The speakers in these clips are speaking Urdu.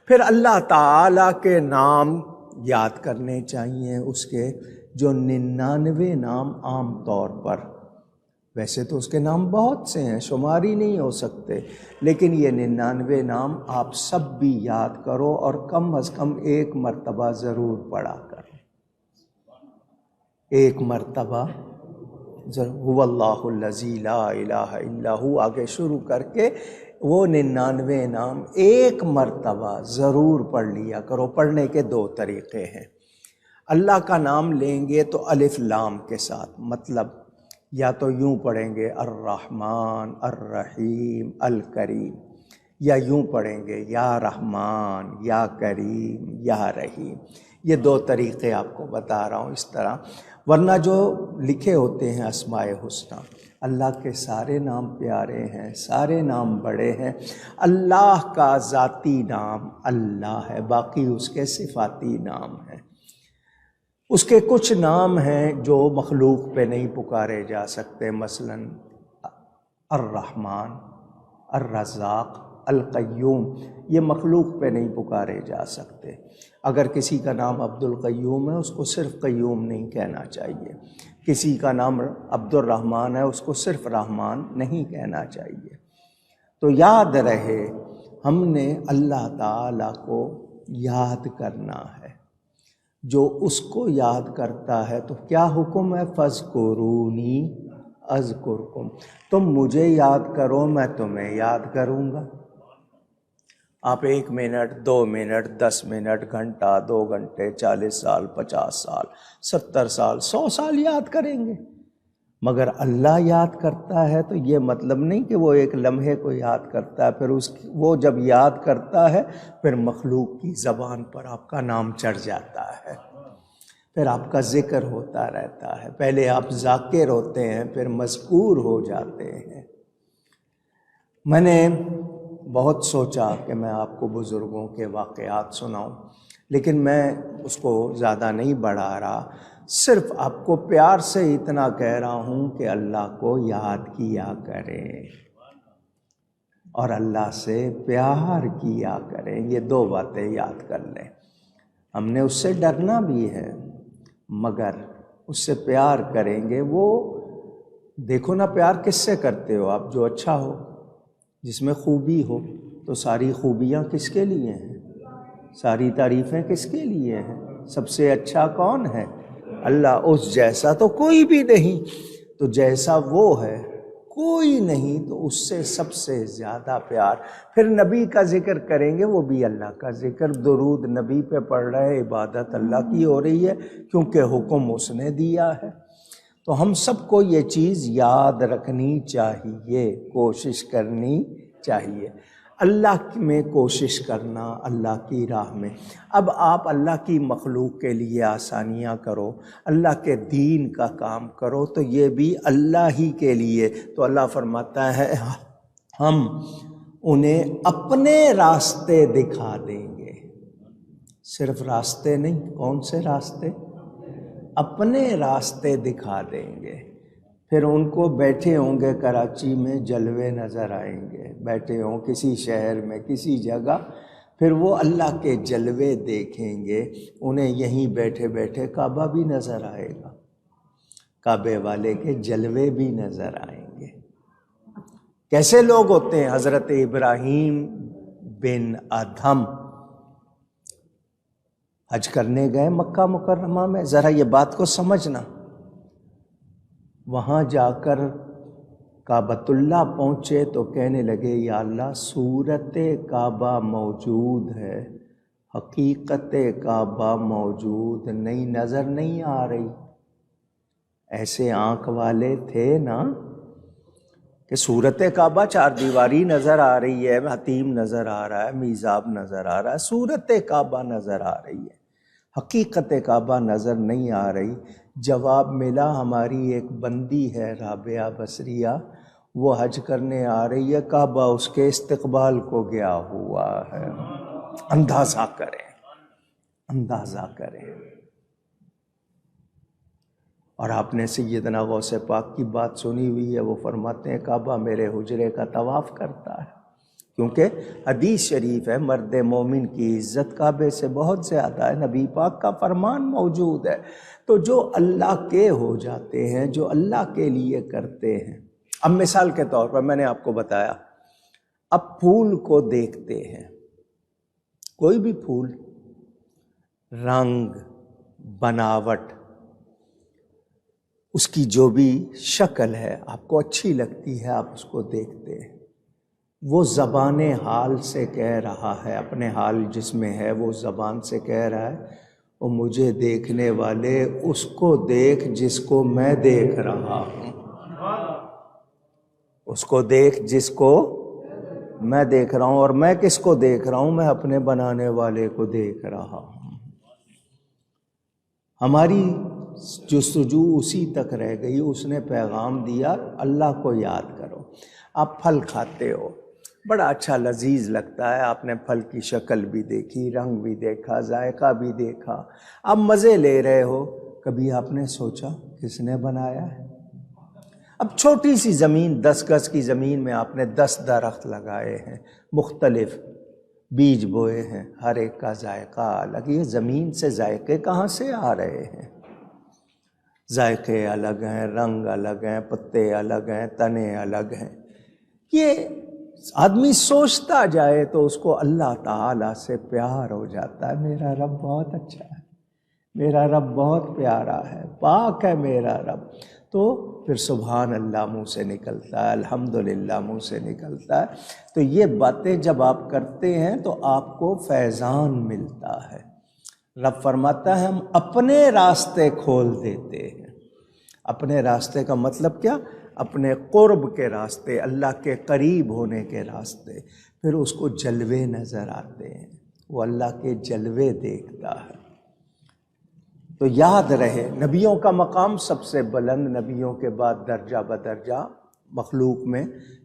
پھر اللہ تعالیٰ کے نام یاد کرنے چاہیے، اس کے جو 99 نام عام طور پر، ویسے تو اس کے نام بہت سے ہیں، شمار ہی نہیں ہو سکتے، لیکن یہ 99 نام آپ سب بھی یاد کرو اور کم از کم ایک مرتبہ ضرور پڑھا کرو، ایک مرتبہ هو اللہ الذی لا الہ الا ہو آگے شروع کر کے وہ 99 نام ایک مرتبہ ضرور پڑھ لیا کرو۔ پڑھنے کے 2 طریقے ہیں۔ اللہ کا نام لیں گے تو الف لام کے ساتھ، مطلب یا تو یوں پڑھیں گے الرحمن الرحیم الکریم، یا یوں پڑھیں گے یا رحمان یا کریم یا رحیم۔ یہ 2 طریقے آپ کو بتا رہا ہوں اس طرح، ورنہ جو لکھے ہوتے ہیں اسماء حسنی، اللہ کے سارے نام پیارے ہیں، سارے نام بڑے ہیں۔ اللہ کا ذاتی نام اللہ ہے، باقی اس کے صفاتی نام ہیں۔ اس کے کچھ نام ہیں جو مخلوق پہ نہیں پکارے جا سکتے، مثلا الرحمن، الرزاق، القیوم، یہ مخلوق پہ نہیں پکارے جا سکتے۔ اگر کسی کا نام عبد القیوم ہے اس کو صرف قیوم نہیں کہنا چاہیے، کسی کا نام عبد الرحمن ہے اس کو صرف رحمان نہیں کہنا چاہیے۔ تو یاد رہے ہم نے اللہ تعالیٰ کو یاد کرنا ہے، جو اس کو یاد کرتا ہے تو کیا حکم ہے؟ فَاذْكُرُونِی اذکرکم، تم مجھے یاد کرو میں تمہیں یاد کروں گا۔ آپ 1 منٹ، 2 منٹ، 10 منٹ، گھنٹہ، 2 گھنٹے، 40 سال، 50 سال، 70 سال، 100 سال یاد کریں گے، مگر اللہ یاد کرتا ہے تو یہ مطلب نہیں کہ وہ ایک لمحے کو یاد کرتا ہے، پھر وہ جب یاد کرتا ہے پھر مخلوق کی زبان پر آپ کا نام چڑھ جاتا ہے، پھر آپ کا ذکر ہوتا رہتا ہے، پہلے آپ ذاکر ہوتے ہیں پھر مذکور ہو جاتے ہیں۔ میں نے بہت سوچا کہ میں آپ کو بزرگوں کے واقعات سناؤں، لیکن میں اس کو زیادہ نہیں بڑھا رہا، صرف آپ کو پیار سے اتنا کہہ رہا ہوں کہ اللہ کو یاد کیا کریں اور اللہ سے پیار کیا کریں، یہ 2 باتیں یاد کر لیں۔ ہم نے اس سے ڈرنا بھی ہے، مگر اس سے پیار کریں گے۔ وہ دیکھو نا، پیار کس سے کرتے ہو آپ؟ جو اچھا ہو، جس میں خوبی ہو، تو ساری خوبیاں کس کے لیے ہیں؟ ساری تعریفیں کس کے لیے ہیں؟ سب سے اچھا کون ہے؟ اللہ۔ اس جیسا تو کوئی بھی نہیں، تو جیسا وہ ہے کوئی نہیں، تو اس سے سب سے زیادہ پیار۔ پھر نبی کا ذکر کریں گے، وہ بھی اللہ کا ذکر، درود نبی پہ پڑھ رہے، عبادت اللہ کی ہو رہی ہے کیونکہ حکم اس نے دیا ہے۔ تو ہم سب کو یہ چیز یاد رکھنی چاہیے، کوشش کرنی چاہیے، اللہ میں کوشش کرنا، اللہ کی راہ میں۔ اب آپ اللہ کی مخلوق کے لیے آسانیاں کرو، اللہ کے دین کا کام کرو، تو یہ بھی اللہ ہی کے لیے۔ تو اللہ فرماتا ہے ہم انہیں اپنے راستے دکھا دیں گے، صرف راستے نہیں، کون سے راستے؟ اپنے راستے دکھا دیں گے۔ پھر ان کو بیٹھے ہوں گے کراچی میں، جلوے نظر آئیں گے، بیٹھے ہوں کسی شہر میں کسی جگہ، پھر وہ اللہ کے جلوے دیکھیں گے، انہیں یہیں بیٹھے بیٹھے کعبہ بھی نظر آئے گا، کعبے والے کے جلوے بھی نظر آئیں گے۔ کیسے لوگ ہوتے ہیں؟ حضرت ابراہیم بن ادھم حج کرنے گئے مکہ مکرمہ میں، ذرا یہ بات کو سمجھنا، وہاں جا کر کعبۃ اللہ پہنچے تو کہنے لگے یا اللہ صورت کعبہ موجود ہے، حقیقت کعبہ موجود نہیں، نظر نہیں آ رہی۔ ایسے آنکھ والے تھے نا کہ صورت کعبہ 4 دیواری نظر آ رہی ہے، حتیم نظر آ رہا ہے، میزاب نظر آ رہا ہے، صورت کعبہ نظر آ رہی ہے، حقیقت کعبہ نظر نہیں آ رہی۔ جواب ملا، ہماری ایک بندی ہے رابعہ بصریہ، وہ حج کرنے آ رہی ہے، کعبہ اس کے استقبال کو گیا ہوا ہے۔ اندازہ کریں، اندازہ کریں۔ اور آپ نے سیدنا غوث پاک کی بات سنی ہوئی ہے، وہ فرماتے ہیں کعبہ میرے حجرے کا طواف کرتا ہے، کیونکہ حدیث شریف ہے مرد مومن کی عزت کعبے سے بہت زیادہ ہے، نبی پاک کا فرمان موجود ہے۔ تو جو اللہ کے ہو جاتے ہیں، جو اللہ کے لیے کرتے ہیں، اب مثال کے طور پر میں نے آپ کو بتایا، اب پھول کو دیکھتے ہیں، کوئی بھی پھول، رنگ، بناوٹ، اس کی جو بھی شکل ہے آپ کو اچھی لگتی ہے، آپ اس کو دیکھتے ہیں۔ وہ زبان حال سے کہہ رہا ہے، اپنے حال جس میں ہے وہ زبان سے کہہ رہا ہے، وہ مجھے دیکھنے والے اس کو دیکھ جس کو میں دیکھ رہا ہوں، اس کو دیکھ جس کو میں دیکھ رہا ہوں۔ اور میں کس کو دیکھ رہا ہوں؟ میں اپنے بنانے والے کو دیکھ رہا ہوں۔ ہماری جستجو اسی تک رہ گئی، اس نے پیغام دیا اللہ کو یاد کرو۔ آپ پھل کھاتے ہو، بڑا اچھا لذیذ لگتا ہے، آپ نے پھل کی شکل بھی دیکھی، رنگ بھی دیکھا، ذائقہ بھی دیکھا، آپ مزے لے رہے ہو۔ کبھی آپ نے سوچا کس نے بنایا ہے؟ اب چھوٹی سی زمین، 10 گز کی زمین میں آپ نے 10 درخت لگائے ہیں، مختلف بیج بوئے ہیں، ہر ایک کا ذائقہ الگ۔ یہ زمین سے ذائقے کہاں سے آ رہے ہیں؟ ذائقے الگ ہیں، رنگ الگ ہیں، پتے الگ ہیں، تنے الگ ہیں۔ یہ آدمی سوچتا جائے تو اس کو اللہ تعالیٰ سے پیار ہو جاتا ہے۔ میرا رب بہت اچھا ہے، میرا رب بہت پیارا ہے، پاک ہے میرا رب۔ تو پھر سبحان اللہ منہ سے نکلتا ہے، الحمدللہ منہ سے نکلتا ہے۔ تو یہ باتیں جب آپ کرتے ہیں تو آپ کو فیضان ملتا ہے۔ رب فرماتا ہے ہم اپنے راستے کھول دیتے ہیں۔ اپنے راستے کا مطلب کیا؟ اپنے قرب کے راستے، اللہ کے قریب ہونے کے راستے۔ پھر اس کو جلوے نظر آتے ہیں، وہ اللہ کے جلوے دیکھتا ہے۔ تو یاد رہے نبیوں کا مقام سب سے بلند، نبیوں کے بعد درجہ بدرجہ مخلوق میں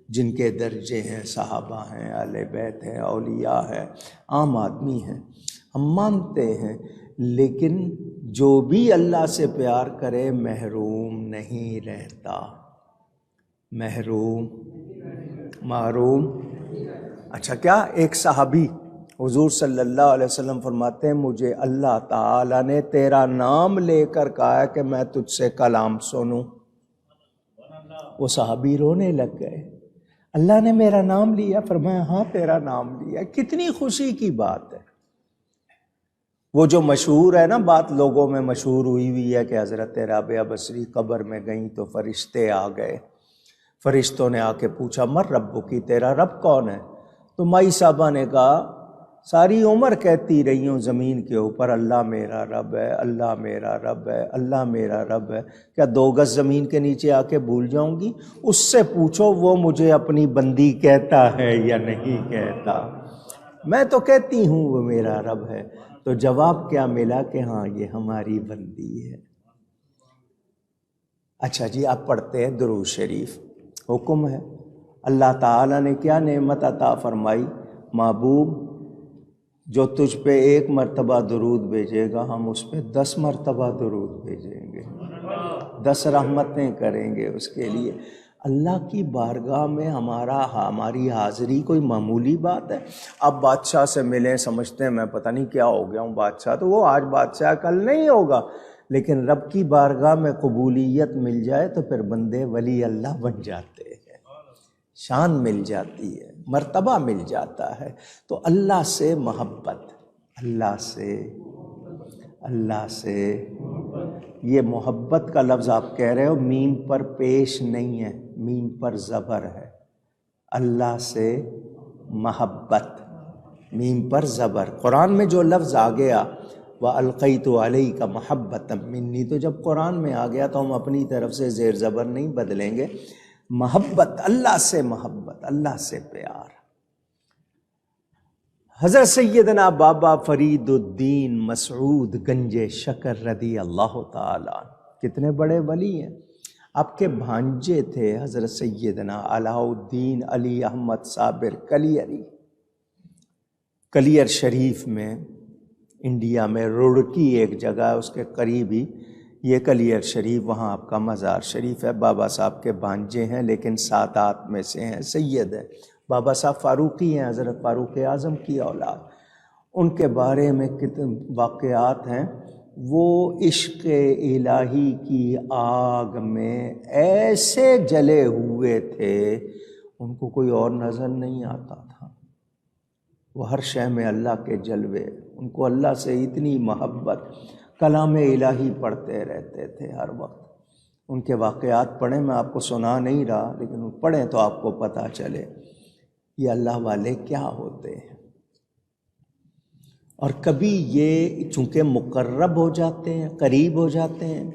جن کے درجے ہیں، صحابہ ہیں، اہل بیت ہیں، اولیاء ہیں، عام آدمی ہیں، ہم مانتے ہیں۔ لیکن جو بھی اللہ سے پیار کرے محروم نہیں رہتا، محروم۔ اچھا، کیا ایک صحابی حضور صلی اللہ علیہ وسلم فرماتے ہیں مجھے اللہ تعالیٰ نے تیرا نام لے کر کہا ہے کہ میں تجھ سے کلام سنوں۔ وہ صحابی رونے لگ گئے، اللہ نے میرا نام لیا؟ فرمایا ہاں تیرا نام لیا۔ کتنی خوشی کی بات ہے۔ وہ جو مشہور ہے نا بات، لوگوں میں مشہور ہوئی ہے کہ حضرت رابعہ بصری قبر میں گئیں تو فرشتے آ گئے، فرشتوں نے آ کے پوچھا مر رب کی، تیرا رب کون ہے؟ تو مائی صاحبہ نے کہا ساری عمر کہتی رہی ہوں زمین کے اوپر اللہ میرا رب ہے، اللہ میرا رب ہے، اللہ میرا رب ہے، کیا 2 گز زمین کے نیچے آ کے بھول جاؤں گی؟ اس سے پوچھو وہ مجھے اپنی بندی کہتا ہے یا نہیں کہتا، میں تو کہتی ہوں وہ میرا رب ہے۔ تو جواب کیا ملا کہ ہاں یہ ہماری بندی ہے۔ اچھا جی، آپ پڑھتے ہیں درود شریف، حکم ہے، اللہ تعالیٰ نے کیا نعمت عطا فرمائی؟ محبوب جو تجھ پہ 1 مرتبہ درود بھیجے گا ہم اس پہ 10 مرتبہ درود بھیجیں گے، 10 رحمتیں کریں گے اس کے لیے۔ اللہ کی بارگاہ میں ہماری حاضری کوئی معمولی بات ہے؟ اب بادشاہ سے ملیں، سمجھتے ہیں میں پتہ نہیں کیا ہو گیا ہوں بادشاہ، تو وہ آج بادشاہ کل نہیں ہوگا۔ لیکن رب کی بارگاہ میں قبولیت مل جائے تو پھر بندے ولی اللہ بن جاتے ہیں، شان مل جاتی ہے، مرتبہ مل جاتا ہے۔ تو اللہ سے محبت، اللہ سے یہ محبت کا لفظ آپ کہہ رہے ہو، میم پر پیش نہیں ہے، میم پر زبر ہے۔ اللہ سے محبت، میم پر زبر۔ قرآن میں جو لفظ آ گیا وَأَلْقَيْتُ عَلَيْكَ مَحَبَّةً مِّنِّي، تو جب قرآن میں آ گیا تو ہم اپنی طرف سے زیر زبر نہیں بدلیں گے۔ محبت، اللہ سے محبت، اللہ سے پیار۔ حضرت سیدنا بابا فرید الدین مسعود گنج شکر رضی اللہ تعالیٰ، کتنے بڑے ولی ہیں۔ آپ کے بھانجے تھے حضرت سیدنا علاء الدین علی احمد صابر کلیری، کلیر شریف میں، انڈیا میں رڑکی ایک جگہ ہے، اس کے قریب ہی یہ کلیر شریف، وہاں آپ کا مزار شریف ہے۔ بابا صاحب کے بھانجے ہیں لیکن سادات میں سے ہیں، سید ہیں، بابا صاحب فاروقی ہیں، حضرت فاروق اعظم کی اولاد، ان کے بارے میں کتنے واقعات ہیں. وہ عشق الہی کی آگ میں ایسے جلے ہوئے تھے ان کو کوئی اور نظر نہیں آتا تھا. وہ ہر شے میں اللہ کے جلوے، ان کو اللہ سے اتنی محبت، کلام الہی پڑھتے رہتے تھے ہر وقت. ان کے واقعات پڑھیں، میں آپ کو سنا نہیں رہا لیکن پڑھیں تو آپ کو پتہ چلے یہ اللہ والے کیا ہوتے ہیں. اور کبھی یہ چونکہ مقرب ہو جاتے ہیں، قریب ہو جاتے ہیں،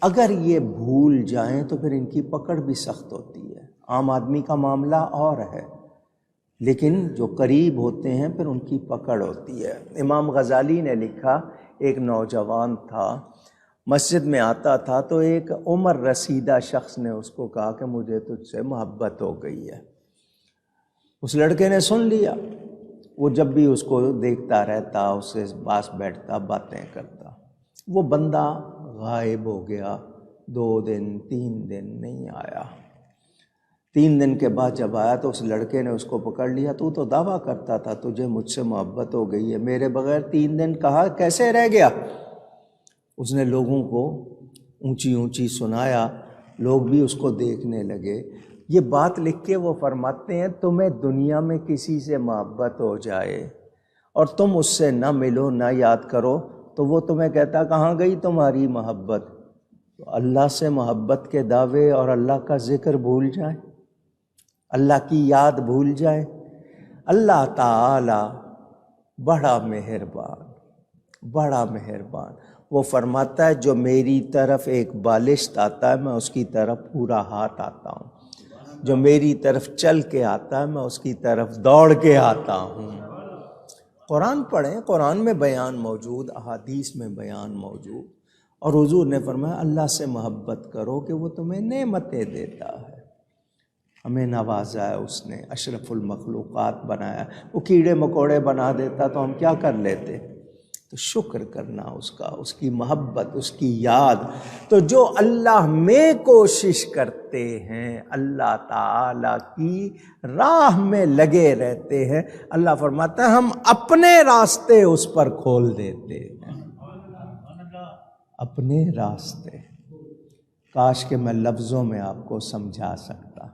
اگر یہ بھول جائیں تو پھر ان کی پکڑ بھی سخت ہوتی ہے. عام آدمی کا معاملہ اور ہے، لیکن جو قریب ہوتے ہیں پھر ان کی پکڑ ہوتی ہے. امام غزالی نے لکھا، ایک نوجوان تھا، مسجد میں آتا تھا تو ایک عمر رسیدہ شخص نے اس کو کہا کہ مجھے تجھ سے محبت ہو گئی ہے. اس لڑکے نے سن لیا. وہ جب بھی اس کو دیکھتا رہتا، اس سے پاس بیٹھتا، باتیں کرتا. وہ بندہ غائب ہو گیا. 2 دن 3 دن نہیں آیا. 3 دن کے بعد جب آیا تو اس لڑکے نے اس کو پکڑ لیا. تو دعویٰ کرتا تھا تجھے مجھ سے محبت ہو گئی ہے، میرے بغیر 3 دن کہا کیسے رہ گیا؟ اس نے لوگوں کو اونچی اونچی سنایا، لوگ بھی اس کو دیکھنے لگے. یہ بات لکھ کے وہ فرماتے ہیں تمہیں دنیا میں کسی سے محبت ہو جائے اور تم اس سے نہ ملو نہ یاد کرو تو وہ تمہیں کہتا کہاں گئی تمہاری محبت؟ تو اللہ سے محبت کے دعوے اور اللہ کا ذکر بھول جائیں، اللہ کی یاد بھول جائے. اللہ تعالی بڑا مہربان، بڑا مہربان. وہ فرماتا ہے جو میری طرف ایک بالشت آتا ہے میں اس کی طرف پورا ہاتھ آتا ہوں، جو میری طرف چل کے آتا ہے میں اس کی طرف دوڑ کے آتا ہوں. قرآن پڑھیں، قرآن میں بیان موجود، احادیث میں بیان موجود. اور حضور نے فرمایا اللہ سے محبت کرو کہ وہ تمہیں نعمتیں دیتا ہے. ہمیں نوازا ہے اس نے، اشرف المخلوقات بنایا. وہ کیڑے مکوڑے بنا دیتا تو ہم کیا کر لیتے؟ تو شکر کرنا اس کا، اس کی محبت، اس کی یاد. تو جو اللہ میں کوشش کرتے ہیں، اللہ تعالی کی راہ میں لگے رہتے ہیں، اللہ فرماتا ہے ہم اپنے راستے اس پر کھول دیتے ہیں. اپنے راستے. کاش کہ میں لفظوں میں آپ کو سمجھا سکتا.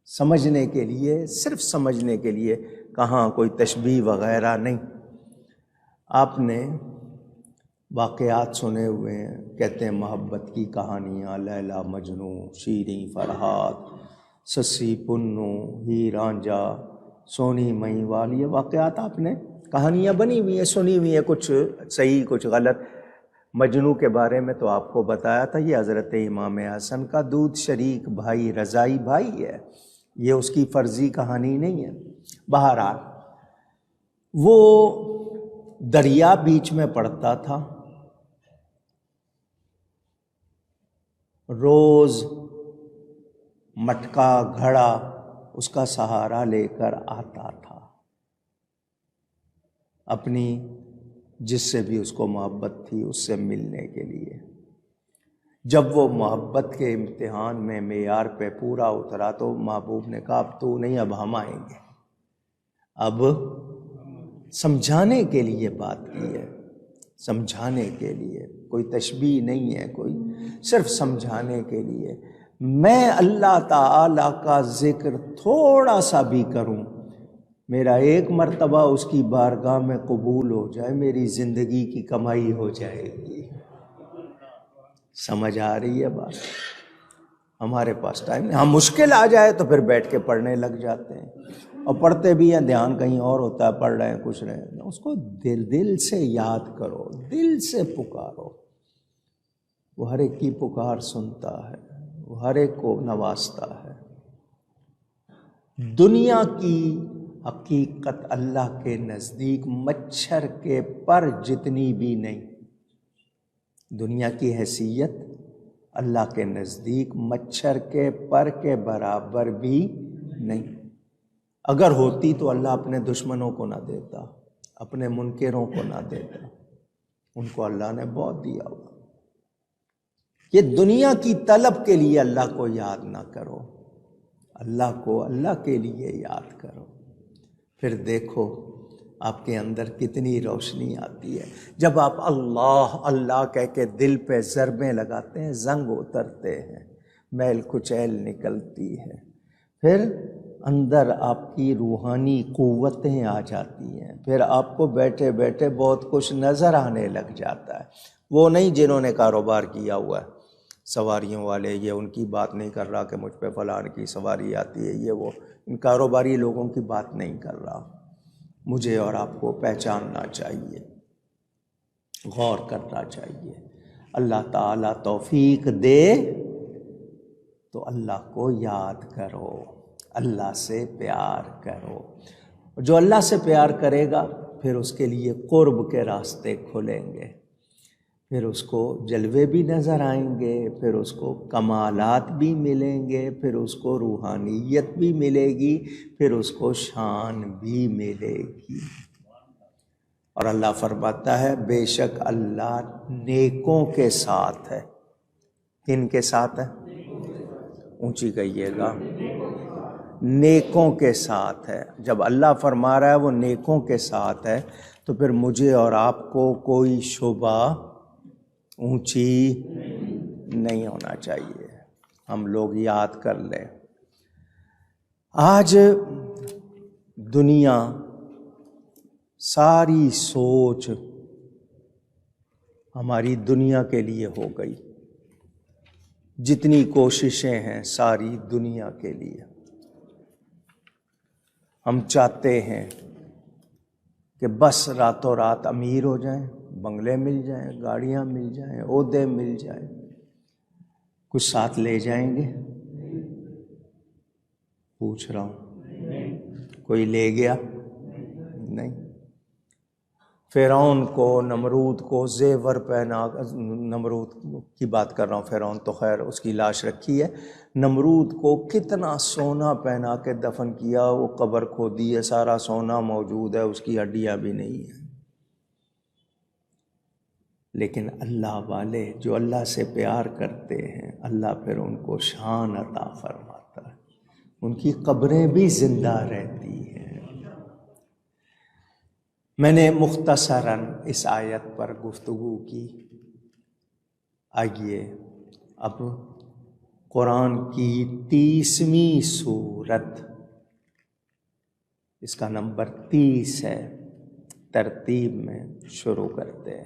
سمجھنے کے لیے، صرف سمجھنے کے لیے، کہاں کوئی تشبیہ وغیرہ نہیں. آپ نے واقعات سنے ہوئے ہیں، کہتے ہیں محبت کی کہانیاں، لیلا مجنو، شیریں فرہاد، سسی پنو، ہیر رانجھا، سونی مہیوال. یہ واقعات آپ نے، کہانیاں بنی ہوئی ہیں، سنی ہوئی ہیں، کچھ صحیح کچھ غلط. مجنو کے بارے میں تو آپ کو بتایا تھا، یہ حضرت امام حسن کا دودھ شریک بھائی، رضائی بھائی ہے، یہ اس کی فرضی کہانی نہیں ہے. بہرحال وہ دریا بیچ میں پڑتا تھا، روز مٹکا گھڑا اس کا سہارا لے کر آتا تھا اپنی جس سے بھی اس کو محبت تھی اس سے ملنے کے لیے. جب وہ محبت کے امتحان میں معیار پہ پورا اترا تو محبوب نے کہا اب تو نہیں، اب ہم آئیں گے. اب سمجھانے کے لیے بات کی ہے، سمجھانے کے لیے، کوئی تشبیہ نہیں ہے، کوئی صرف سمجھانے کے لیے. میں اللہ تعالی کا ذکر تھوڑا سا بھی کروں، میرا ایک مرتبہ اس کی بارگاہ میں قبول ہو جائے، میری زندگی کی کمائی ہو جائے گی. سمجھ آ رہی ہے بات؟ ہمارے پاس ٹائم نہیں. ہاں مشکل آ جائے تو پھر بیٹھ کے پڑھنے لگ جاتے ہیں، اور پڑھتے بھی ہیں، دھیان کہیں اور ہوتا ہے، پڑھ رہے ہیں کچھ رہے ہیں. اس کو دل سے یاد کرو، دل سے پکارو. وہ ہر ایک کی پکار سنتا ہے، وہ ہر ایک کو نوازتا ہے. دنیا کی حقیقت اللہ کے نزدیک مچھر کے پر جتنی بھی نہیں. دنیا کی حیثیت اللہ کے نزدیک مچھر کے پر کے برابر بھی نہیں. اگر ہوتی تو اللہ اپنے دشمنوں کو نہ دیتا، اپنے منکروں کو نہ دیتا. ان کو اللہ نے بہت دیا ہوا. یہ دنیا کی طلب کے لیے اللہ کو یاد نہ کرو، اللہ کو اللہ کے لیے یاد کرو، پھر دیکھو آپ کے اندر کتنی روشنی آتی ہے۔ جب آپ اللہ اللہ کہہ کے دل پہ ضربیں لگاتے ہیں، زنگ اترتے ہیں، میل کچیل نکلتی ہے، پھر اندر آپ کی روحانی قوتیں آ جاتی ہیں، پھر آپ کو بیٹھے بیٹھے بہت کچھ نظر آنے لگ جاتا ہے۔ وہ نہیں جنہوں نے کاروبار کیا ہوا ہے، سواریوں والے، یہ ان کی بات نہیں کر رہا کہ مجھ پہ فلاں کی سواری آتی ہے، یہ وہ، ان کاروباری لوگوں کی بات نہیں کر رہا۔ مجھے اور آپ کو پہچاننا چاہیے، غور کرنا چاہیے۔ اللہ تعالیٰ توفیق دے تو اللہ کو یاد کرو، اللہ سے پیار کرو۔ جو اللہ سے پیار کرے گا پھر اس کے لیے قرب کے راستے کھلیں گے، پھر اس کو جلوے بھی نظر آئیں گے، پھر اس کو کمالات بھی ملیں گے، پھر اس کو روحانیت بھی ملے گی، پھر اس کو شان بھی ملے گی۔ اور اللہ فرماتا ہے بے شک اللہ نیکوں کے ساتھ ہے۔ کن کے ساتھ ہے؟ اونچی کہیے گا، نیکوں کے ساتھ ہے۔ جب اللہ فرما رہا ہے وہ نیکوں کے ساتھ ہے تو پھر مجھے اور آپ کو کوئی شبہ اونچی نہیں ہونا چاہیے۔ ہم لوگ یاد کر لیں، آج دنیا ساری سوچ ہماری دنیا کے لیے ہو گئی، جتنی کوششیں ہیں ساری دنیا کے لیے۔ ہم چاہتے ہیں کہ بس راتوں رات امیر ہو جائیں، بنگلے مل جائیں، گاڑیاں مل جائیں، عہدے مل جائیں۔ کچھ ساتھ لے جائیں گے؟ پوچھ رہا ہوں، کوئی لے گیا؟ نہیں۔ فرعون کو، نمرود کو زیور پہنا، نمرود کی بات کر رہا ہوں، فرعون تو خیر اس کی لاش رکھی ہے، نمرود کو کتنا سونا پہنا کے دفن کیا، وہ قبر کھودی ہے، سارا سونا موجود ہے، اس کی ہڈیاں بھی نہیں ہیں۔ لیکن اللہ والے جو اللہ سے پیار کرتے ہیں، اللہ پھر ان کو شان عطا فرماتا ہے، ان کی قبریں بھی زندہ رہتی ہیں۔ میں نے مختصراً اس آیت پر گفتگو کی۔ آئیے اب قرآن کی 30ویں سورت، اس کا نمبر 30 ہے، ترتیب میں شروع کرتے ہیں۔